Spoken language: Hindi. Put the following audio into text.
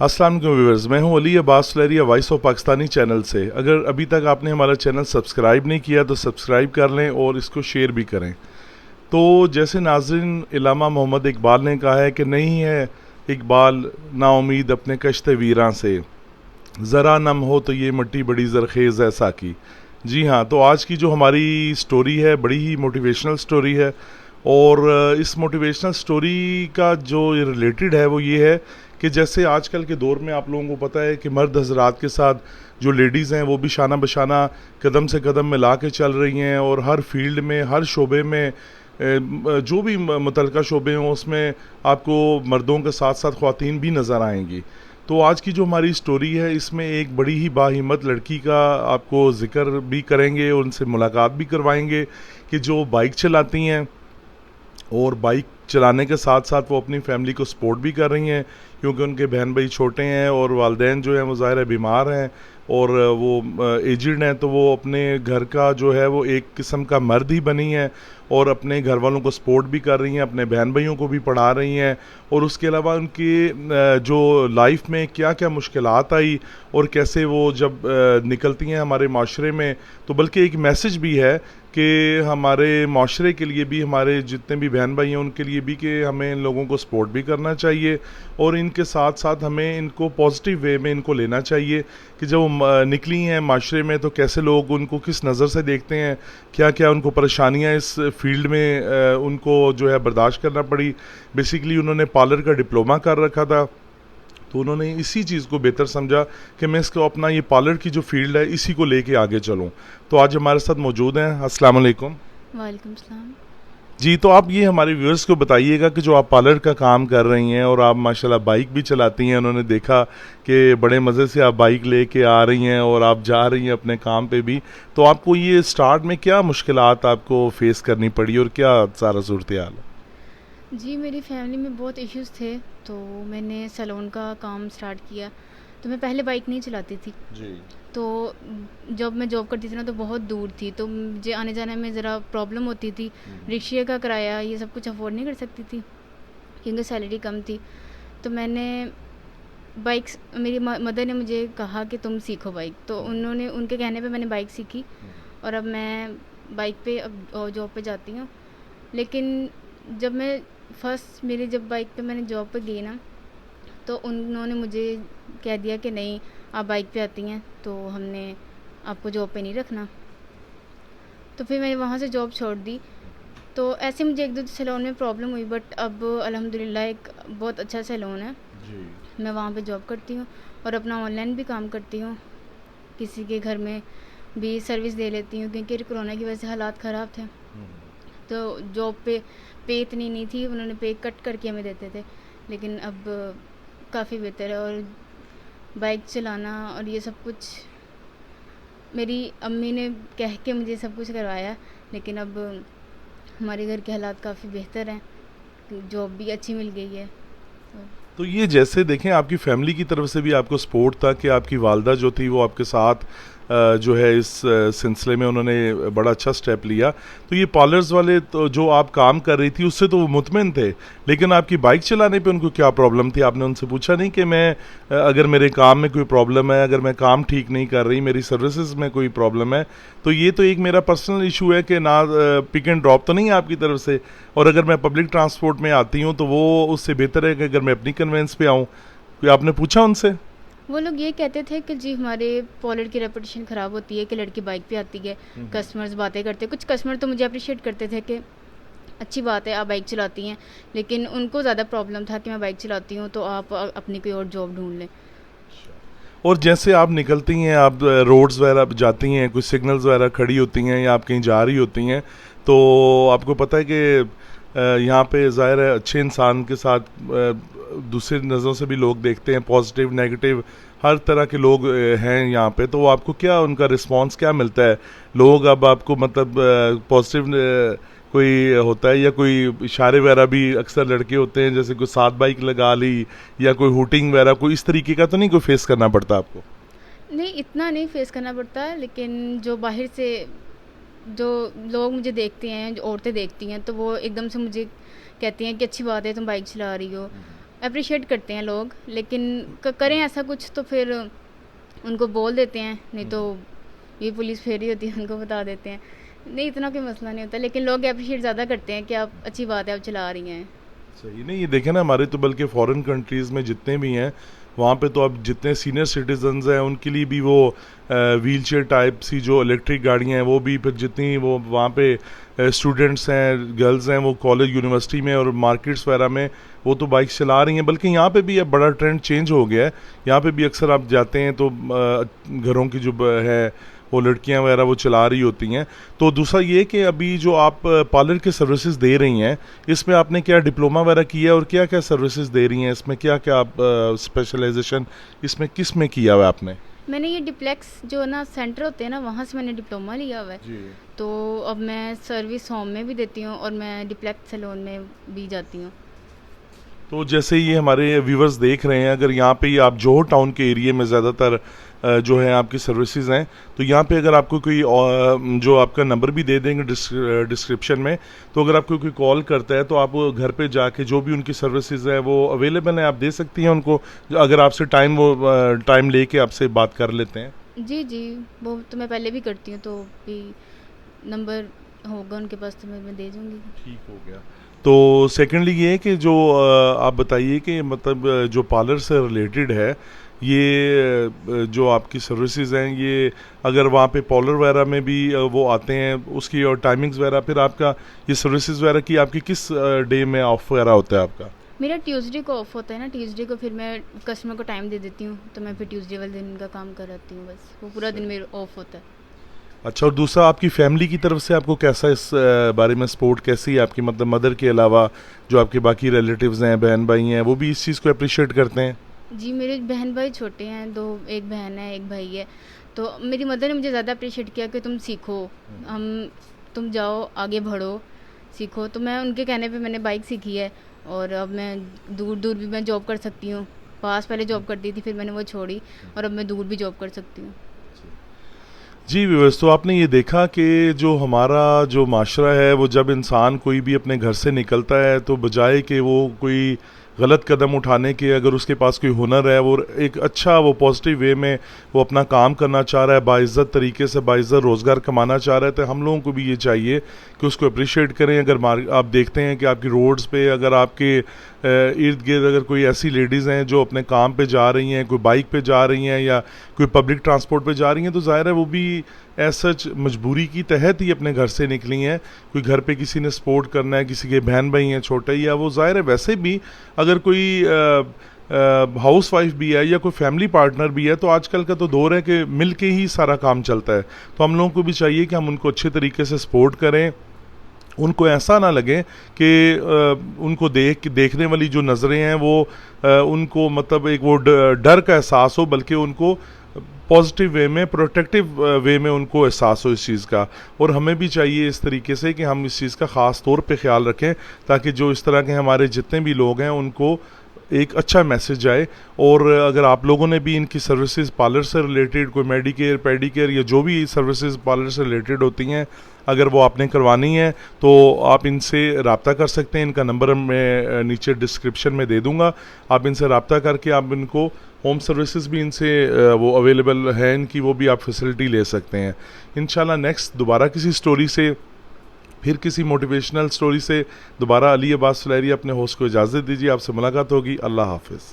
अस्सलाम वालेकुम व्यूअर्स, मैं हूं अली अब्बास लहरिया वॉइस ऑफ पाकिस्तानी चैनल से। अगर अभी तक आपने हमारा चैनल सब्सक्राइब नहीं किया तो सब्सक्राइब कर लें और इसको शेयर भी करें। तो जैसे नाज़रीन, इल्लामा मोहम्मद इकबाल ने कहा है कि नहीं है इकबाल नाउमीद अपने कश्ते वीरां से, ज़रा नम हो तो ये मिट्टी बड़ी ज़रखेज़ है साकी। जी हाँ, तो आज की जो हमारी स्टोरी है बड़ी ही मोटिवेशनल स्टोरी है। और इस मोटिवेशनल स्टोरी का जो रिलेटेड है वो ये है कि जैसे आजकल के दौर में आप लोगों को पता है कि मर्द हजरात के साथ जो लेडीज़ हैं वो भी शाना बशाना कदम से कदम मिला के चल रही हैं, और हर फील्ड में, हर शोबे में, जो भी मुतलका शोबे हों उसमें आपको मर्दों के साथ साथ ख़वातीन भी नज़र आएंगी। तो आज की जो हमारी स्टोरी है इसमें एक बड़ी ही बाहिम्मत लड़की का आपको ज़िक्र भी करेंगे, उनसे मुलाकात भी करवाएंगे कि जो बाइक चलाती हैं और बाइक चलाने के साथ साथ वो अपनी फैमिली को सपोर्ट भी कर रही हैं, क्योंकि उनके बहन भाई छोटे हैं और वालिदैन जो हैं वो ज़ाहिर है बीमार हैं और वो एजिड हैं। तो वो अपने घर का जो है वो एक किस्म का मर्द ही बनी है और अपने घर वालों को सपोर्ट भी कर रही हैं, अपने बहन भाइयों को भी पढ़ा रही हैं। और उसके अलावा उनकी जो लाइफ में क्या क्या मुश्किलात आई और कैसे वो जब निकलती हैं हमारे माशरे में, तो बल्कि एक मैसेज भी है कि हमारे माशरे के लिए भी, हमारे जितने भी बहन भाई हैं उनके लिए भी, कि हमें इन लोगों को सपोर्ट भी करना चाहिए और इनके साथ साथ हमें इनको पॉजिटिव वे में इनको लेना चाहिए कि जब वो निकली हैं माशरे में तो कैसे लोग उनको किस नज़र से देखते हैं, क्या क्या उनको परेशानियां इस फील्ड में उनको जो है बर्दाश्त करना पड़ी। बेसिकली उन्होंने पार्लर का डिप्लोमा कर रखा था, तो उन्होंने इसी चीज़ को बेहतर समझा कि मैं इसको अपना ये पार्लर की जो फील्ड है इसी को लेके आगे चलूं। तो आज हमारे साथ मौजूद हैं। अस्सलाम वालेकुम। वालेकुम सलाम। जी, तो आप ये हमारे व्यूअर्स को बताइएगा कि जो आप पार्लर का काम कर रही हैं और आप माशाल्लाह बाइक भी चलाती हैं, उन्होंने देखा कि बड़े मज़े से आप बाइक लेके आ रही हैं और आप जा रही हैं अपने काम पे भी। तो आपको ये स्टार्ट में क्या मुश्किलात आपको फेस करनी पड़ी और क्या सारा सूरत हाल है? जी, मेरी फैमिली में बहुत इश्यूज़ थे, तो मैंने सैलून का काम स्टार्ट किया। तो मैं पहले बाइक नहीं चलाती थी, जी। तो जब मैं जॉब करती थी ना तो बहुत दूर थी, तो मुझे आने-जाने में ज़रा प्रॉब्लम होती थी। रिक्शे का किराया ये सब कुछ अफ़ोर्ड नहीं कर सकती थी, क्योंकि सैलरी कम थी। तो मैंने बाइक्स मेरी मदर ने मुझे कहा कि तुम सीखो बाइक, तो उन्होंने उनके कहने पे मैंने बाइक सीखी और अब मैं बाइक पे अब जॉब पे जाती हूँ। लेकिन जब मैं फर्स्ट मेरी जब बाइक पे मैंने जॉब पे गई ना, तो उन्होंने मुझे कह दिया कि नहीं, आप बाइक पे आती हैं तो हमने आपको जॉब पे नहीं रखना। तो फिर मैंने वहाँ से जॉब छोड़ दी। तो ऐसे मुझे एक दो सैलून में प्रॉब्लम हुई, बट अब अल्हम्दुलिल्लाह एक बहुत अच्छा सैलून है। जी। मैं वहाँ पे जॉब करती हूँ और अपना ऑनलाइन भी काम करती हूँ। किसी के घर में भी सर्विस दे लेती हूँ, क्योंकि कोरोना की वजह से हालात ख़राब थे। तो जॉब पे इतनी नहीं थी, उन्होंने पे कट करके हमें देते थे। लेकिन अब काफ़ी बेहतर है। और बाइक चलाना और ये सब कुछ मेरी अम्मी ने कह के मुझे सब कुछ करवाया। लेकिन अब हमारे घर के हालात काफ़ी बेहतर हैं, जॉब भी अच्छी मिल गई है। तो ये जैसे देखें, आपकी फैमिली की तरफ से भी आपको सपोर्ट था कि आपकी वालदा जो थी वो आपके साथ जो है इस सिलसिले में उन्होंने बड़ा अच्छा स्टेप लिया। तो ये पार्लर्स वाले तो जो आप काम कर रही थी उससे तो वो मुतमिन थे, लेकिन आपकी बाइक चलाने पे उनको क्या प्रॉब्लम थी? आपने उनसे पूछा नहीं कि मैं अगर मेरे काम में कोई प्रॉब्लम है, अगर मैं काम ठीक नहीं कर रही, मेरी सर्विसेज में कोई प्रॉब्लम है, तो ये तो एक मेरा पर्सनल इशू है कि ना पिक एंड ड्रॉप तो नहीं है आपकी तरफ से, और अगर मैं पब्लिक ट्रांसपोर्ट में आती हूँ तो वो उससे बेहतर है कि अगर मैं अपनी कन्वेंस पे आऊँ। कोई आपने पूछा उनसे? वो लोग ये कहते थे कि जी हमारे पार्लर की रेपुटेशन ख़राब होती है कि लड़की बाइक पे आती है, कस्टमर्स बातें करते। कुछ कस्टमर तो मुझे अप्रिशिएट करते थे कि अच्छी बात है आप बाइक चलाती हैं, लेकिन उनको ज़्यादा प्रॉब्लम था कि मैं बाइक चलाती हूँ तो आप अपनी कोई और जॉब ढूंढ लें। और जैसे आप निकलती हैं, आप रोड्स वगैरह पे जाती हैं, कुछ सिग्नल्स वगैरह खड़ी होती हैं या आप कहीं जा रही होती हैं, तो आपको पता है कि यहाँ पे ज़ाहिर है अच्छे इंसान के साथ दूसरी नज़रों से भी लोग देखते हैं, पॉजिटिव नेगेटिव हर तरह के लोग हैं यहाँ पे। तो आपको क्या उनका रिस्पांस क्या मिलता है? लोग अब आपको मतलब पॉजिटिव कोई होता है या कोई इशारे वगैरह भी अक्सर लड़के होते हैं, जैसे कोई साथ बाइक लगा ली या कोई हुटिंग वगैरह, कोई इस तरीके का तो नहीं कोई फेस करना पड़ता आपको? नहीं, इतना नहीं फेस करना पड़ता है, लेकिन जो बाहर से जो लोग मुझे देखते हैं, जो औरतें देखती हैं, तो वो एकदम से मुझे कहती हैं कि अच्छी बात है तुम बाइक चला रही हो। अप्रिशिएट करते हैं लोग, लेकिन करें ऐसा कुछ तो फिर उनको बोल देते हैं, नहीं तो ये पुलिस फेरी होती है उनको बता देते हैं। नहीं, इतना कोई मसला नहीं होता, लेकिन लोग अप्रिशिएट ज़्यादा करते हैं कि आप अच्छी बात है, आप चला रही हैं। सही नहीं, ये देखें ना, हमारे तो बल्कि फॉरेन कंट्रीज़ में जितने भी हैं वहाँ पे तो अब जितने सीनियर सिटीजन्स हैं उनके लिए भी वो व्हील चेयर टाइप सी जो इलेक्ट्रिक गाड़ियाँ हैं वो भी, फिर जितनी वो वहाँ पे स्टूडेंट्स हैं, गर्ल्स हैं, वो कॉलेज यूनिवर्सिटी में और मार्केट्स वगैरह में वो तो बाइक चला रही हैं। बल्कि यहाँ पे भी अब बड़ा ट्रेंड चेंज हो गया है। यहाँ पे भी अक्सर आप जाते हैं तो घरों की जो है वो लड़कियां वगैरह वो चला रही होती हैं। तो दूसरा ये कि अभी जो आप पार्लर के सर्विसेज दे रही हैं, इसमें आपने क्या डिप्लोमा वगैरह किया है और क्या क्या सर्विसेज दे रही हैं, इसमें क्या क्या आप स्पेशलाइजेशन इसमें किस में किया हुआ है आपने? मैंने ये डिप्लेक्स जो ना सेंटर होते हैं ना, वहाँ से मैंने डिप्लोमा लिया हुआ है जी। तो अब मैं सर्विस होम में भी देती हूँ और मैं डिप्लेक्स सैलून में भी जाती हूँ। तो जैसे ये हमारे व्यूवर्स देख रहे हैं, अगर यहाँ पे आप जोहर टाउन के एरिया में ज़्यादातर जो है आपकी सर्विसेज हैं, तो यहाँ पे अगर आपको कोई जो आपका नंबर भी दे देंगे डिस्क्रिप्शन में, तो अगर आपको कोई कॉल करता है तो आप घर पे जाके जो भी उनकी सर्विसेज है वो अवेलेबल है, आप दे सकती हैं उनको, अगर आपसे टाइम लेके आपसे बात कर लेते हैं। जी जी, वो तो मैं पहले भी करती हूँ, तो भी नंबर होगा उनके पास तो मैं दे दूँगी। ठीक हो गया। तो सेकेंडली ये है कि जो आप बताइए कि मतलब जो पार्लर से रिलेटेड है, ये जो आपकी सर्विसेज हैं, ये अगर वहाँ पे पार्लर वगैरह में भी वो आते हैं उसकी और टाइमिंग्स वगैरह, फिर आपका ये सर्विसेज वगैरह की आपकी किस डे में ऑफ वगैरह होता है आपका? मेरा ट्यूसडे को ऑफ होता है ना, ट्यूसडे को फिर मैं कस्टमर को टाइम दे देती हूँ, तो मैं फिर ट्यूसडे वाले दिन का काम कराती हूँ, बस वो पूरा दिन मेरा ऑफ होता है। अच्छा, और दूसरा आपकी फैमिली की तरफ से आपको कैसा इस बारे में सपोर्ट कैसी है आपकी, मतलब मदर के अलावा जो आपके बाकी रिलेटिव्स हैं, बहन भाई हैं, वो भी इस चीज़ को अप्रिशिएट करते हैं? जी, मेरे बहन भाई छोटे हैं, दो, एक बहन है एक भाई है, तो मेरी मदर ने मुझे ज़्यादा अप्रिशिएट किया कि तुम सीखो, तुम जाओ आगे बढ़ो, सीखो। तो मैं उनके कहने पे मैंने बाइक सीखी है और अब मैं दूर दूर भी मैं जॉब कर सकती हूँ। पास पहले जॉब करती थी, फिर मैंने वो छोड़ी और अब मैं दूर भी जॉब कर सकती हूँ। जी व्यूअर्स, तो आपने ये देखा कि जो हमारा जो माशरा है, वो जब इंसान कोई भी अपने घर से निकलता है तो बजाय कि वो कोई गलत कदम उठाने के, अगर उसके पास कोई हुनर है, वो एक अच्छा वो पॉजिटिव वे में वो अपना काम करना चाह रहा है, बाइज़्ज़त तरीके से बाइज़्ज़त रोज़गार कमाना चाह रहा है, तो हम लोगों को भी ये चाहिए कि उसको अप्रिशिएट करें। अगर आप देखते हैं कि आपकी रोड्स पे, अगर आपके इर्द गिर्द अगर कोई ऐसी लेडीज़ हैं जो अपने काम पे जा रही हैं, कोई बाइक पे जा रही हैं या कोई पब्लिक ट्रांसपोर्ट पे जा रही हैं, तो ज़ाहिर है वो भी ऐसा मजबूरी की तहत ही अपने घर से निकली हैं। कोई घर पे किसी ने सपोर्ट करना है, किसी के बहन भाई हैं छोटे, या वो ज़ाहिर है वैसे भी अगर कोई हाउस वाइफ भी है या कोई फैमिली पार्टनर भी है, तो आजकल का तो दौर है कि मिल के ही सारा काम चलता है। तो हम लोगों को भी चाहिए कि हम उनको अच्छे तरीके से सपोर्ट करें, उनको ऐसा ना लगे कि उनको देखने वाली जो नज़रें हैं वो उनको मतलब एक वो डर का एहसास हो, बल्कि उनको पॉजिटिव वे में, प्रोटेक्टिव वे में उनको एहसास हो इस चीज़ का। और हमें भी चाहिए इस तरीके से कि हम इस चीज़ का ख़ास तौर पे ख्याल रखें, ताकि जो इस तरह के हमारे जितने भी लोग हैं उनको एक अच्छा मैसेज जाए। और अगर आप लोगों ने भी इनकी सर्विसेज पार्लर से रिलेटेड, कोई मेडिकेयर, पेडिकेयर या जो भी सर्विसेज पार्लर से रिलेटेड होती हैं, अगर वो आपने करवानी है तो आप इनसे रब्ता कर सकते हैं। इनका नंबर मैं नीचे डिस्क्रिप्शन में दे दूंगा, आप इनसे रब्ता करके आप इनको होम सर्विसेज भी इनसे वो अवेलेबल है इनकी, वो भी आप फैसिलिटी ले सकते हैं। इंशाल्लाह नेक्स्ट दोबारा किसी स्टोरी से, फिर किसी मोटिवेशनल स्टोरी से दोबारा अली अब्बास सुलैरी अपने होस्ट को इजाज़त दीजिए। आपसे मुलाकात होगी। अल्लाह हाफिज़।